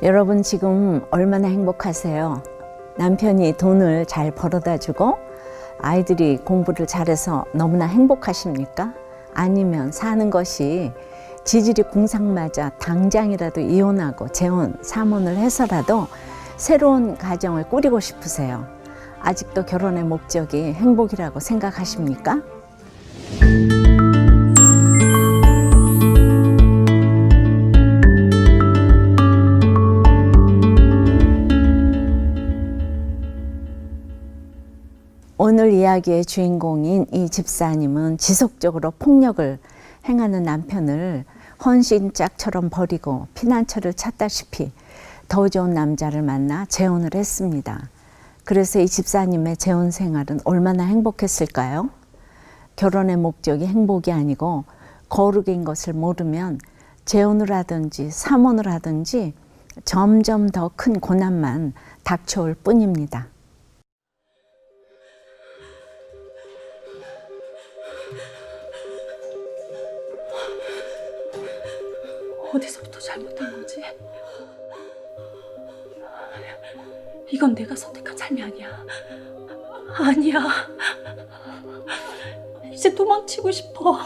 여러분 지금 얼마나 행복하세요? 남편이 돈을 잘 벌어다 주고 아이들이 공부를 잘해서 너무나 행복하십니까? 아니면 사는 것이 지질이 궁상맞아 당장이라도 이혼하고 재혼, 삼혼을 해서라도 새로운 가정을 꾸리고 싶으세요? 아직도 결혼의 목적이 행복이라고 생각하십니까? 오늘 이야기의 주인공인 이 집사님은 지속적으로 폭력을 행하는 남편을 헌신짝처럼 버리고 피난처를 찾다시피 더 좋은 남자를 만나 재혼을 했습니다. 그래서 이 집사님의 재혼 생활은 얼마나 행복했을까요? 결혼의 목적이 행복이 아니고 거룩인 것을 모르면 재혼을 하든지 삼혼을 하든지 점점 더 큰 고난만 닥쳐올 뿐입니다. 어디서부터 잘못된 거지? 이건 내가 선택한 삶이 아니야. 아니야. 이제 도망치고 싶어.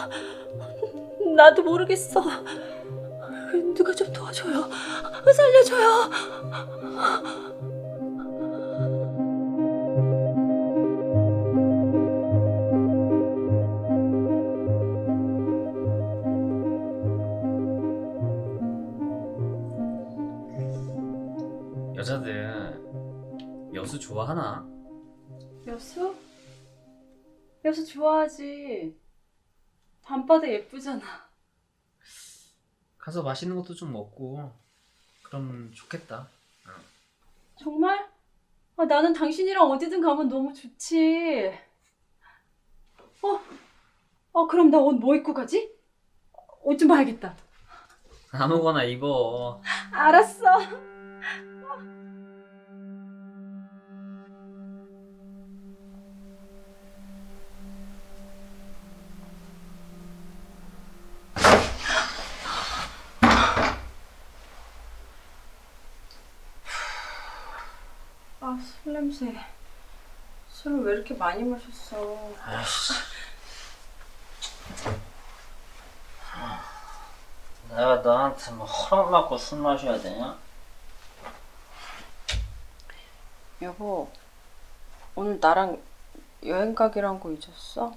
나도 모르겠어. 누가 좀 도와줘요. 살려줘요. 여자들 여수 좋아하나? 여수? 여수 좋아하지. 밤바다 예쁘잖아. 가서 맛있는 것도 좀 먹고 그럼 좋겠다. 정말? 나는 당신이랑 어디든 가면 너무 좋지. 그럼 나 옷 뭐 입고 가지? 옷 좀 봐야겠다. 아무거나 입어. 알았어. 술 냄새. 술을 왜 이렇게 많이 마셨어? 아이씨. 내가 너한테 뭐 허락 받고 술 마셔야 되냐? 여보, 오늘 나랑 여행 가기로 거 잊었어?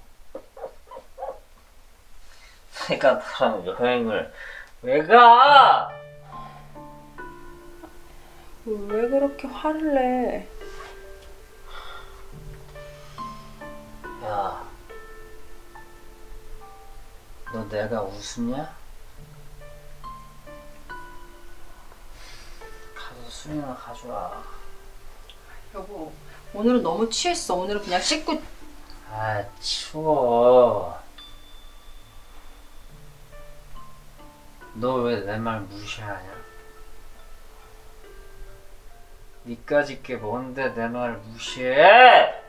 내가 나랑 여행을 왜 가? 왜 그렇게 화를 내? 야, 너 내가 웃으냐? 가서 술이나 가져와. 여보, 오늘은 너무 취했어. 오늘은 그냥 씻고. 아, 치워. 너 왜 내 말 무시하냐? 니까짓 게 뭔데 내 말 무시해?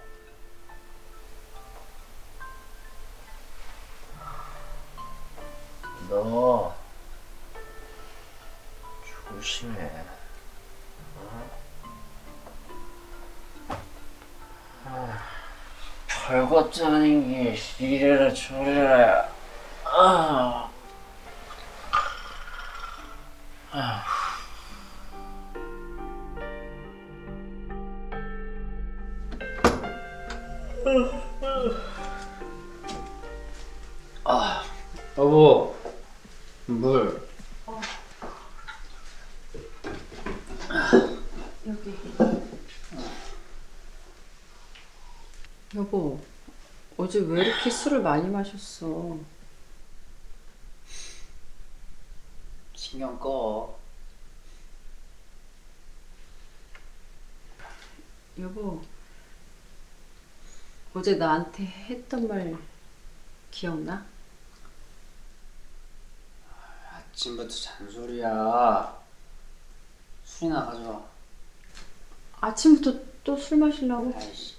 너 조심해. 별것도 아닌 게 이래라 저래라. 여보, 물. 여기. 여보, 어제 왜 이렇게 술을 많이 마셨어? 신경 꺼. 여보, 어제 나한테 했던 말 기억나? 아침부터 잔소리야. 술이나 가져와. 아침부터 또 술 마시려고? 아이씨.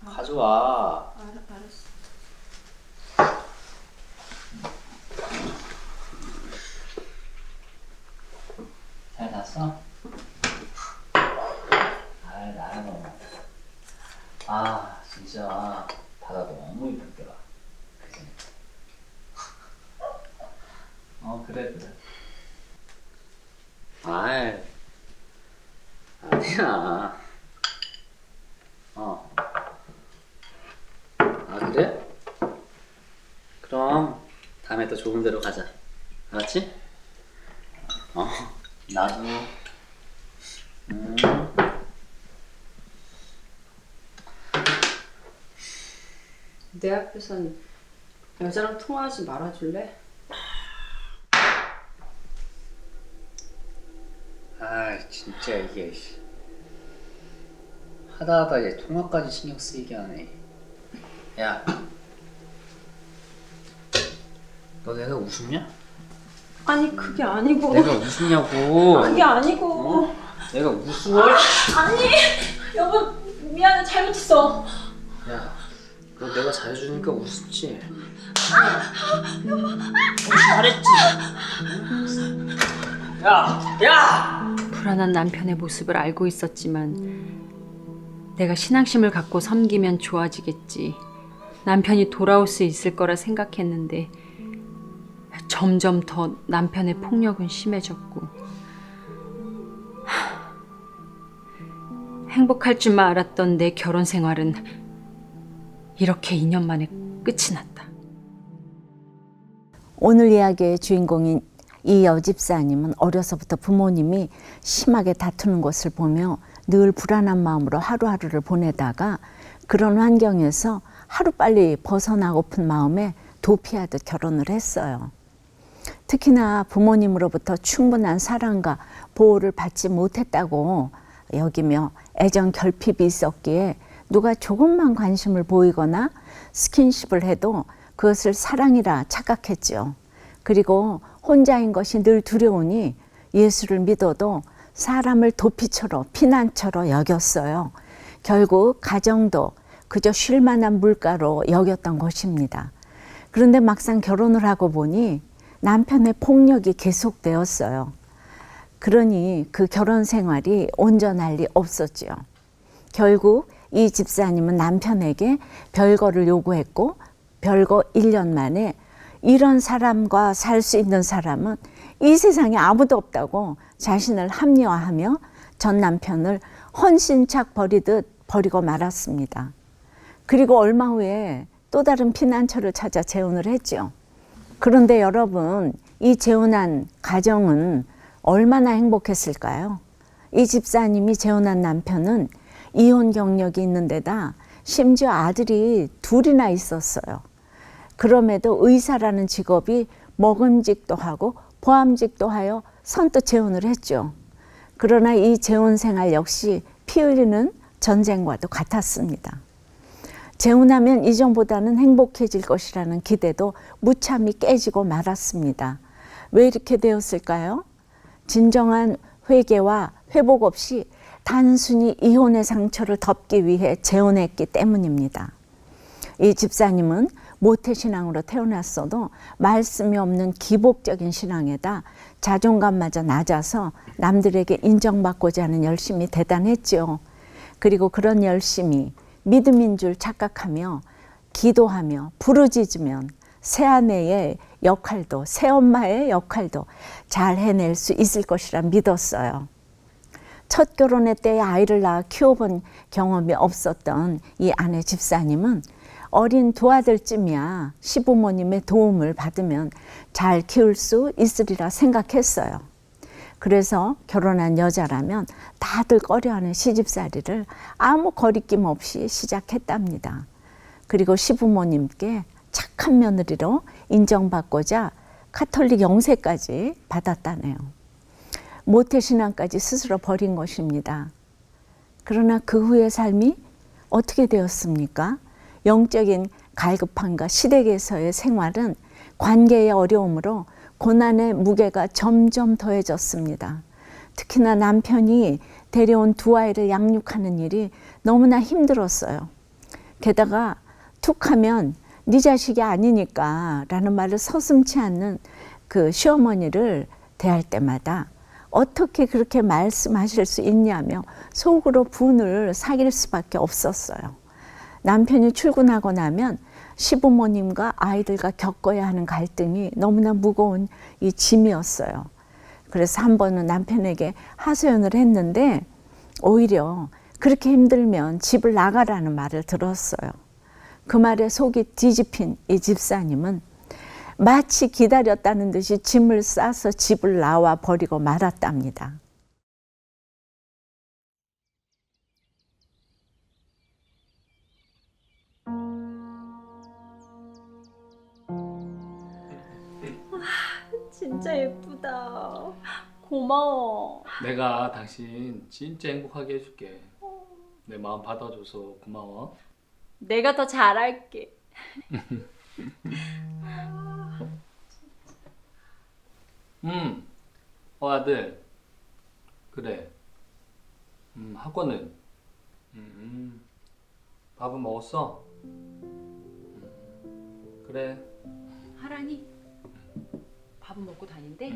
가져와. 알았어. 잘 잤어? 왔어? 아, 나는 너무. 아, 진짜 바다 너무 이쁘더라. 그지? 그래. 아이, 아니야. 그래? 그럼 다음에 또 좋은 데로 가자. 알았지? 나도. 내 앞에선 여자랑 통화하지 말아줄래? 아, 진짜 이게 하다 이제 통화까지 신경 쓰이게 하네. 야, 너 내가 우습냐? 아니 그게 아니고. 내가 우습냐고. 그게 아니고. 내가 우스워? 아니 여보 미안해 잘못했어. 야, 너 내가 잘해주니까 우습지? 잘했지? 야! 불안한 남편의 모습을 알고 있었지만 내가 신앙심을 갖고 섬기면 좋아지겠지. 남편이 돌아올 수 있을 거라 생각했는데 점점 더 남편의 폭력은 심해졌고 행복할 줄만 알았던 내 결혼 생활은 이렇게 2년 만에 끝이 났다. 오늘 이야기의 주인공인 이 여집사님은 어려서부터 부모님이 심하게 다투는 것을 보며 늘 불안한 마음으로 하루하루를 보내다가 그런 환경에서 하루빨리 벗어나고픈 마음에 도피하듯 결혼을 했어요. 특히나 부모님으로부터 충분한 사랑과 보호를 받지 못했다고 여기며 애정 결핍이 있었기에 누가 조금만 관심을 보이거나 스킨십을 해도 그것을 사랑이라 착각했죠. 그리고 혼자인 것이 늘 두려우니 예수를 믿어도 사람을 도피처로 피난처로 여겼어요. 결국 가정도 그저 쉴만한 물가로 여겼던 것입니다. 그런데 막상 결혼을 하고 보니 남편의 폭력이 계속되었어요. 그러니 그 결혼 생활이 온전할 리 없었지요. 결국 이 집사님은 남편에게 별거를 요구했고 별거 1년 만에 이런 사람과 살 수 있는 사람은 이 세상에 아무도 없다고 자신을 합리화하며 전 남편을 헌신착 버리듯 버리고 말았습니다. 그리고 얼마 후에 또 다른 피난처를 찾아 재혼을 했죠. 그런데 여러분, 이 재혼한 가정은 얼마나 행복했을까요? 이 집사님이 재혼한 남편은 이혼 경력이 있는 데다 심지어 아들이 둘이나 있었어요. 그럼에도 의사라는 직업이 먹음직도 하고 보암직도 하여 선뜻 재혼을 했죠. 그러나 이 재혼 생활 역시 피 흘리는 전쟁과도 같았습니다. 재혼하면 이전보다는 행복해질 것이라는 기대도 무참히 깨지고 말았습니다. 왜 이렇게 되었을까요? 진정한 회개와 회복 없이 단순히 이혼의 상처를 덮기 위해 재혼했기 때문입니다. 이 집사님은 모태신앙으로 태어났어도 말씀이 없는 기복적인 신앙에다 자존감마저 낮아서 남들에게 인정받고자 하는 열심이 대단했죠. 그리고 그런 열심이 믿음인 줄 착각하며 기도하며 부르짖으면 새아내의 역할도 새엄마의 역할도 잘 해낼 수 있을 것이라 믿었어요. 첫 결혼의 때에 아이를 낳아 키워본 경험이 없었던 이 아내 집사님은 어린 두 아들쯤이야 시부모님의 도움을 받으면 잘 키울 수 있으리라 생각했어요. 그래서 결혼한 여자라면 다들 꺼려하는 시집살이를 아무 거리낌 없이 시작했답니다. 그리고 시부모님께 착한 며느리로 인정받고자 카톨릭 영세까지 받았다네요. 모태신앙까지 스스로 버린 것입니다. 그러나 그 후의 삶이 어떻게 되었습니까? 영적인 갈급함과 시댁에서의 생활은 관계의 어려움으로 고난의 무게가 점점 더해졌습니다. 특히나 남편이 데려온 두 아이를 양육하는 일이 너무나 힘들었어요. 게다가 툭하면 네 자식이 아니니까 라는 말을 서슴지 않는 그 시어머니를 대할 때마다 어떻게 그렇게 말씀하실 수 있냐며 속으로 분을 사길 수밖에 없었어요. 남편이 출근하고 나면 시부모님과 아이들과 겪어야 하는 갈등이 너무나 무거운 이 짐이었어요. 그래서 한 번은 남편에게 하소연을 했는데 오히려 그렇게 힘들면 집을 나가라는 말을 들었어요. 그 말에 속이 뒤집힌 이 집사님은 마치 기다렸다는 듯이 짐을 싸서 집을 나와 버리고 말았답니다. 진짜 예쁘다. 고마워. 내가 당신 진짜 행복하게 해줄게. 내 마음 받아줘서 고마워. 내가 더 잘할게. 아들. 그래. 학원은? 밥은 먹었어? 그래. 하랑이 밥은 먹고 다닌대?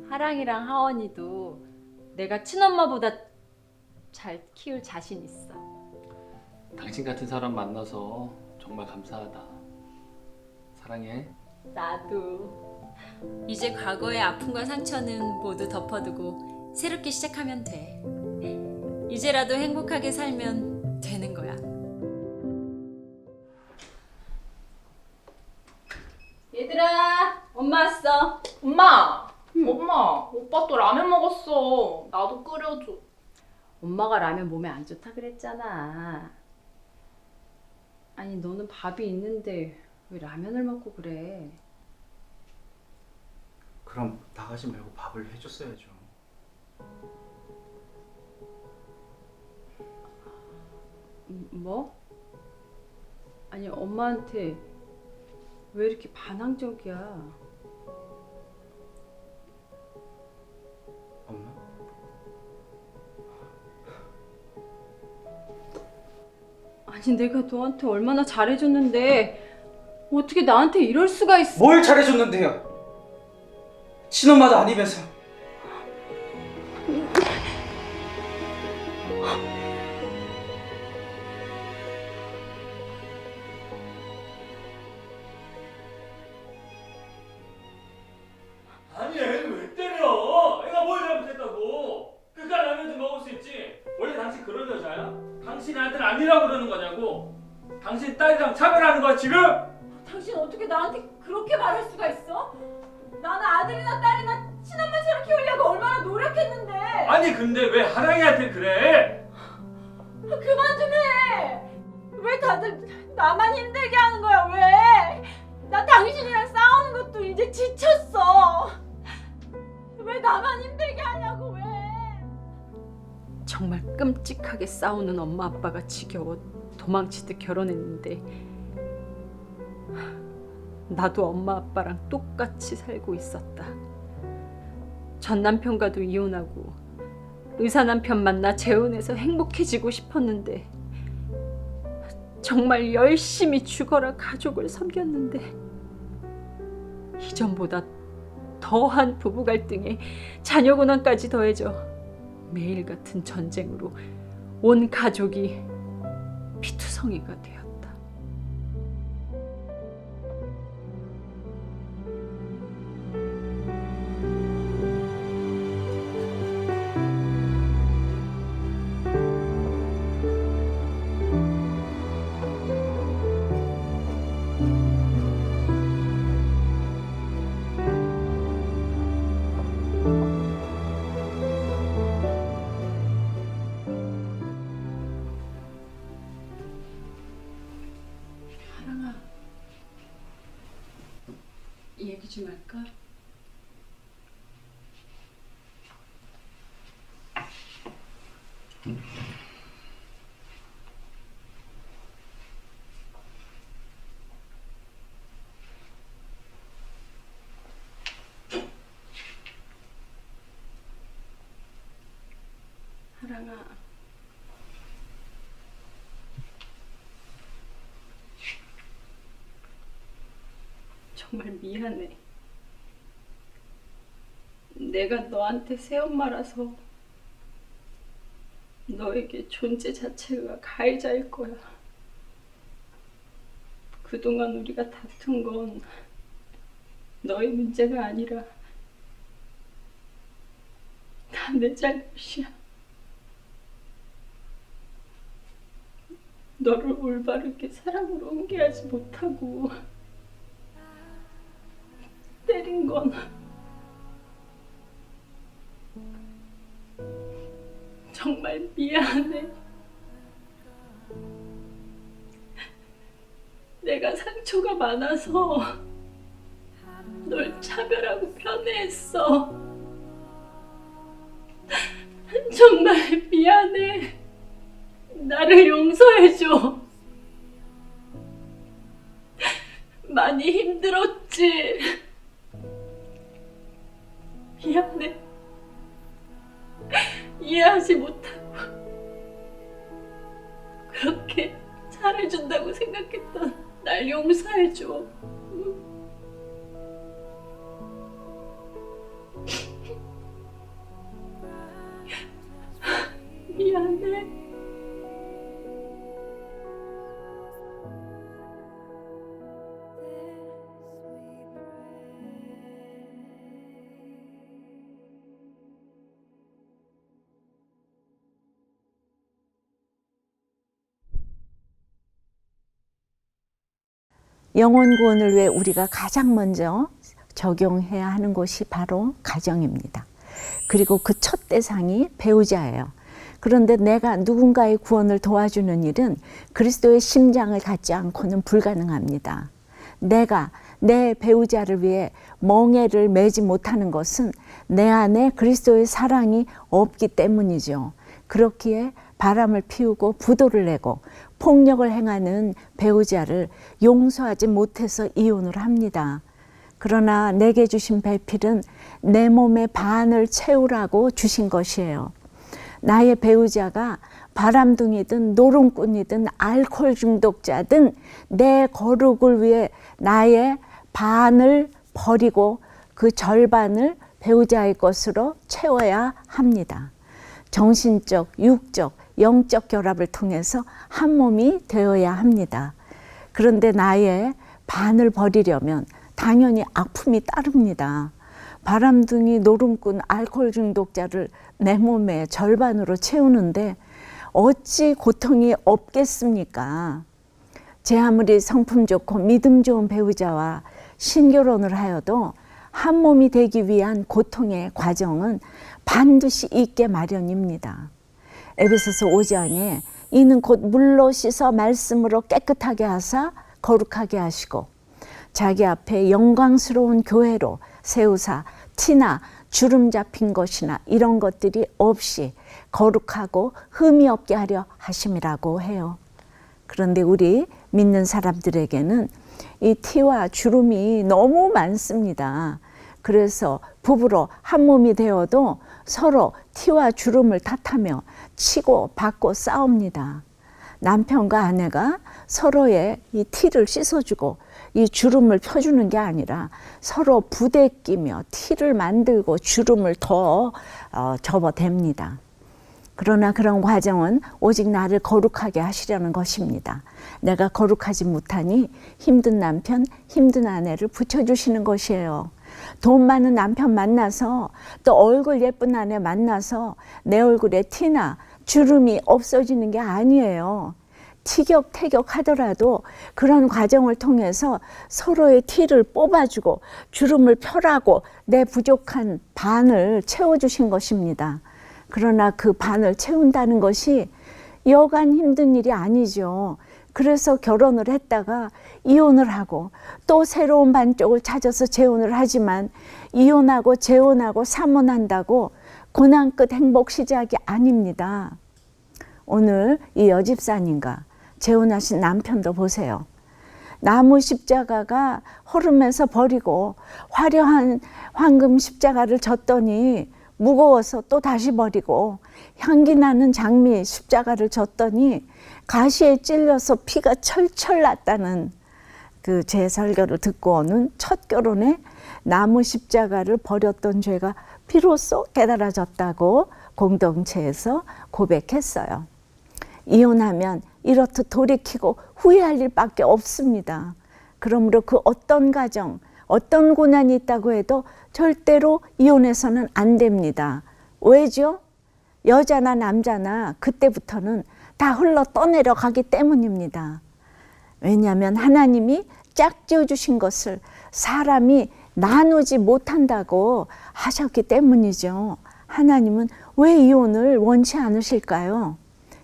하랑이랑 하원이도 내가 친엄마보다 잘 키울 자신 있어. 당신 같은 사람 만나서 정말 감사하다. 사랑해. 나도. 이제 과거의 아픔과 상처는 모두 덮어두고 새롭게 시작하면 돼. 이제라도 행복하게 살면 되는 거야. 얘들아, 엄마 왔어. 엄마! 엄마! 오빠 또 라면 먹었어. 나도 끓여줘. 엄마가 라면 몸에 안 좋다 그랬잖아. 아니, 너는 밥이 있는데 왜 라면을 먹고 그래? 그럼 나가지 말고 밥을 해줬어야죠. 뭐? 아니, 엄마한테 왜 이렇게 반항적이야? 엄마? 아니, 내가 너한테 얼마나 잘해줬는데 어떻게 나한테 이럴 수가 있어? 뭘 잘해줬는데요? 친엄마도 아니면서. 아니 애를 왜 때려? 애가 뭘 잘못했다고? 그깟 라면 좀 먹을 수 있지. 원래 당신 그런 여자야? 당신 아들 아니라고 그러는 거냐고? 당신 딸이랑 차별하는 거야 지금? 당신 어떻게 나한테 그렇게 말할 수가 있어? 나는 아들이나 딸이나 친엄마처럼 키우려고 얼마나 노력했는데. 아니 근데 왜 하랑이한테 그래? 그만 좀 해. 왜 다들 나만 힘들게 하는 거야? 왜? 나 당신이랑 싸우는 것도 이제 지쳤어. 왜 나만 힘들게 하냐고 왜? 정말 끔찍하게 싸우는 엄마 아빠가 지겨워 도망치듯 결혼했는데 나도 엄마 아빠랑 똑같이 살고 있었다. 전 남편과도 이혼하고 의사 남편 만나 재혼해서 행복해지고 싶었는데 정말 열심히 죽어라 가족을 섬겼는데 이전보다 더한 부부 갈등에 자녀 고난까지 더해져 매일 같은 전쟁으로 온 가족이 피투성이가 되었다. 얘기 좀 할까? 하랑아, 정말 미안해. 내가 너한테 새엄마라서 너에게 존재 자체가 가해자일 거야. 그동안 우리가 다툰 건 너의 문제가 아니라 다 내 잘못이야. 너를 올바르게 사랑으로 옮겨야지 못하고 때린 건 정말 미안해. 내가 상처가 많아서 널 차별하고 편애했어. 정말 미안해. 나를 용서해줘. 많이 힘들었지. 미안해. 이해하지 못하고 그렇게 잘해준다고 생각했던 날 용서해줘. 미안해. 영혼 구원을 위해 우리가 가장 먼저 적용해야 하는 것이 바로 가정입니다. 그리고 그 첫 대상이 배우자예요. 그런데 내가 누군가의 구원을 도와주는 일은 그리스도의 심장을 갖지 않고는 불가능합니다. 내가 내 배우자를 위해 멍에를 매지 못하는 것은 내 안에 그리스도의 사랑이 없기 때문이죠. 그렇기에 바람을 피우고 부도를 내고 폭력을 행하는 배우자를 용서하지 못해서 이혼을 합니다. 그러나 내게 주신 배필은 내 몸의 반을 채우라고 주신 것이에요. 나의 배우자가 바람둥이든 노름꾼이든 알코올 중독자든 내 거룩을 위해 나의 반을 버리고 그 절반을 배우자의 것으로 채워야 합니다. 정신적, 육적, 영적 결합을 통해서 한 몸이 되어야 합니다. 그런데 나의 반을 버리려면 당연히 아픔이 따릅니다. 바람둥이, 노름꾼, 알코올 중독자를 내 몸의 절반으로 채우는데 어찌 고통이 없겠습니까? 제 아무리 성품 좋고 믿음 좋은 배우자와 신결혼을 하여도 한 몸이 되기 위한 고통의 과정은 반드시 있게 마련입니다. 에베소서 5장에 이는 곧 물로 씻어 말씀으로 깨끗하게 하사 거룩하게 하시고 자기 앞에 영광스러운 교회로 세우사 티나 주름 잡힌 것이나 이런 것들이 없이 거룩하고 흠이 없게 하려 하심이라고 해요. 그런데 우리 믿는 사람들에게는 이 티와 주름이 너무 많습니다. 그래서 부부로 한 몸이 되어도 서로 티와 주름을 탓하며 치고 받고 싸웁니다. 남편과 아내가 서로의 이 티를 씻어주고 이 주름을 펴주는 게 아니라 서로 부대끼며 티를 만들고 주름을 더 접어댑니다. 그러나 그런 과정은 오직 나를 거룩하게 하시려는 것입니다. 내가 거룩하지 못하니 힘든 남편, 힘든 아내를 붙여주시는 것이에요. 돈 많은 남편 만나서 또 얼굴 예쁜 아내 만나서 내 얼굴에 티나 주름이 없어지는 게 아니에요. 티격태격 하더라도 그런 과정을 통해서 서로의 티를 뽑아주고 주름을 펴라고 내 부족한 반을 채워주신 것입니다. 그러나 그 반을 채운다는 것이 여간 힘든 일이 아니죠. 그래서 결혼을 했다가 이혼을 하고 또 새로운 반쪽을 찾아서 재혼을 하지만 이혼하고 재혼하고 삼혼한다고 고난 끝 행복 시작이 아닙니다. 오늘 이 여집사님과 재혼하신 남편도 보세요. 나무 십자가가 허름해서 버리고 화려한 황금 십자가를 졌더니 무거워서 또 다시 버리고 향기 나는 장미 십자가를 졌더니 가시에 찔려서 피가 철철 났다는 그 제 설교를 듣고 오는 첫 결혼에 나무 십자가를 버렸던 죄가 비로소 깨달아졌다고 공동체에서 고백했어요. 이혼하면 이렇듯 돌이키고 후회할 일밖에 없습니다. 그러므로 그 어떤 가정, 어떤 고난이 있다고 해도 절대로 이혼해서는 안 됩니다. 왜죠? 여자나 남자나 그때부터는 다 흘러 떠내려 가기 때문입니다. 왜냐하면 하나님이 짝지어 주신 것을 사람이 나누지 못한다고 하셨기 때문이죠. 하나님은 왜 이혼을 원치 않으실까요?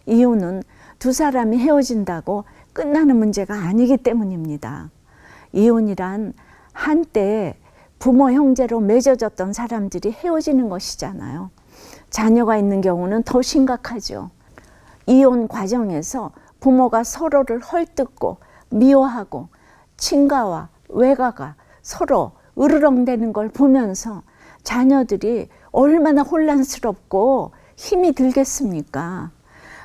이혼은 두 사람이 헤어진다고 끝나는 문제가 아니기 때문입니다. 이혼이란 한때 부모 형제로 맺어졌던 사람들이 헤어지는 것이잖아요. 자녀가 있는 경우는 더 심각하죠. 이혼 과정에서 부모가 서로를 헐뜯고 미워하고 친가와 외가가 서로 으르렁대는 걸 보면서 자녀들이 얼마나 혼란스럽고 힘이 들겠습니까?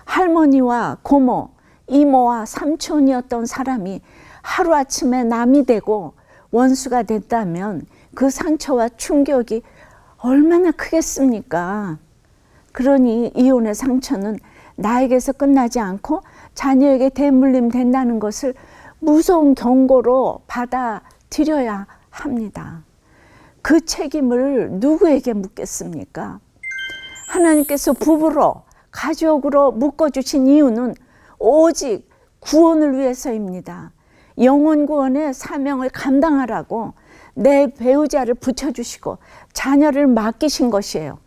할머니와 고모, 이모와 삼촌이었던 사람이 하루아침에 남이 되고 원수가 됐다면 그 상처와 충격이 얼마나 크겠습니까? 그러니 이혼의 상처는 나에게서 끝나지 않고 자녀에게 대물림 된다는 것을 무서운 경고로 받아들여야 합니다. 그 책임을 누구에게 묻겠습니까? 하나님께서 부부로 가족으로 묶어주신 이유는 오직 구원을 위해서입니다. 영혼 구원의 사명을 감당하라고 내 배우자를 붙여주시고 자녀를 맡기신 것이에요.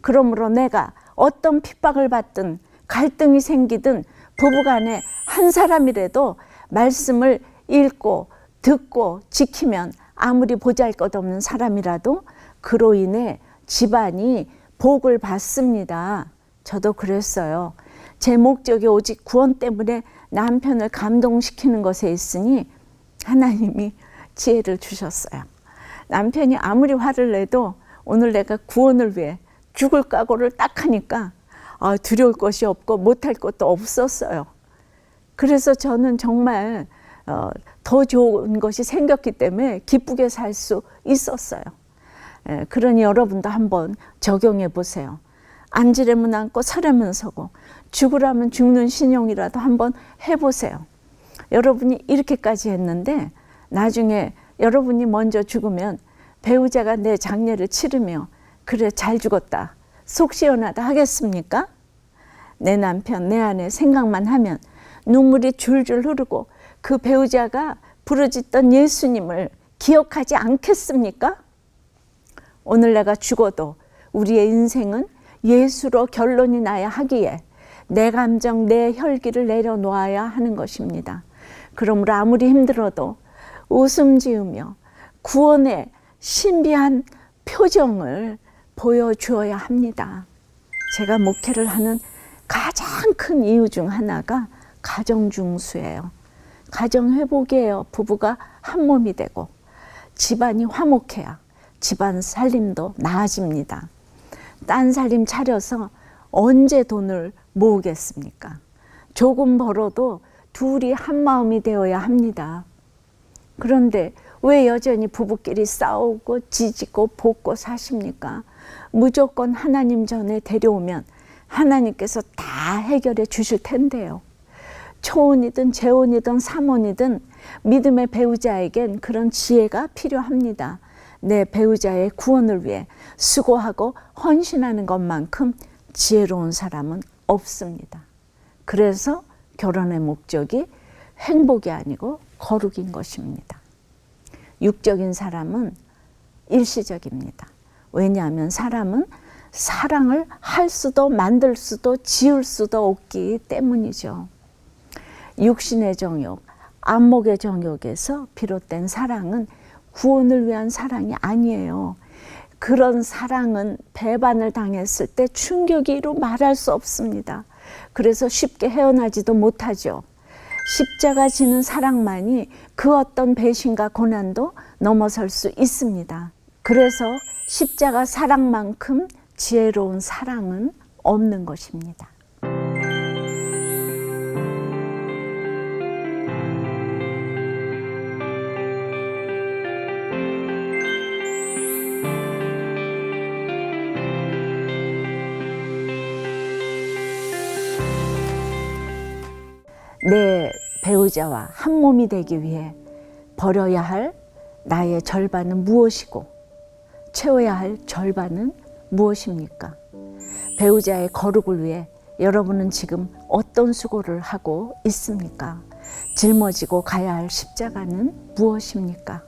그러므로 내가 어떤 핍박을 받든 갈등이 생기든 부부간에 한 사람이라도 말씀을 읽고 듣고 지키면 아무리 보잘것없는 사람이라도 그로 인해 집안이 복을 받습니다. 저도 그랬어요. 제 목적이 오직 구원 때문에 남편을 감동시키는 것에 있으니 하나님이 지혜를 주셨어요. 남편이 아무리 화를 내도 오늘 내가 구원을 위해 죽을 각오를 딱 하니까 두려울 것이 없고 못할 것도 없었어요. 그래서 저는 정말 더 좋은 것이 생겼기 때문에 기쁘게 살 수 있었어요. 그러니 여러분도 한번 적용해 보세요. 앉으려면 앉고 서려면 서고 죽으라면 죽는 신용이라도 한번 해보세요. 여러분이 이렇게까지 했는데 나중에 여러분이 먼저 죽으면 배우자가 내 장례를 치르며 그래 잘 죽었다, 속 시원하다 하겠습니까? 내 남편, 내 아내 생각만 하면 눈물이 줄줄 흐르고 그 배우자가 부르짖던 예수님을 기억하지 않겠습니까? 오늘 내가 죽어도 우리의 인생은 예수로 결론이 나야 하기에 내 감정, 내 혈기를 내려놓아야 하는 것입니다. 그러므로 아무리 힘들어도 웃음 지으며 구원의 신비한 표정을 보여주어야 합니다. 제가 목회를 하는 가장 큰 이유 중 하나가 가정중수예요. 가정회복이에요. 부부가 한 몸이 되고 집안이 화목해야 집안 살림도 나아집니다. 딴 살림 차려서 언제 돈을 모으겠습니까? 조금 벌어도 둘이 한 마음이 되어야 합니다. 그런데 왜 여전히 부부끼리 싸우고 지지고 볶고 사십니까? 무조건 하나님 전에 데려오면 하나님께서 다 해결해 주실 텐데요. 초혼이든 재혼이든 삼혼이든 믿음의 배우자에겐 그런 지혜가 필요합니다. 내 배우자의 구원을 위해 수고하고 헌신하는 것만큼 지혜로운 사람은 없습니다. 그래서 결혼의 목적이 행복이 아니고 거룩인 것입니다. 육적인 사람은 일시적입니다. 왜냐하면 사람은 사랑을 할 수도 만들 수도 지을 수도 없기 때문이죠. 육신의 정욕, 안목의 정욕에서 비롯된 사랑은 구원을 위한 사랑이 아니에요. 그런 사랑은 배반을 당했을 때 충격이 이루 말할 수 없습니다. 그래서 쉽게 헤어나지도 못하죠. 십자가 지는 사랑만이 그 어떤 배신과 고난도 넘어설 수 있습니다. 그래서 십자가 사랑만큼 지혜로운 사랑은 없는 것입니다. 내 배우자와 한 몸이 되기 위해 버려야 할 나의 절반은 무엇이고 채워야 할 절반은 무엇입니까? 배우자의 거룩을 위해 여러분은 지금 어떤 수고를 하고 있습니까? 짊어지고 가야 할 십자가는 무엇입니까?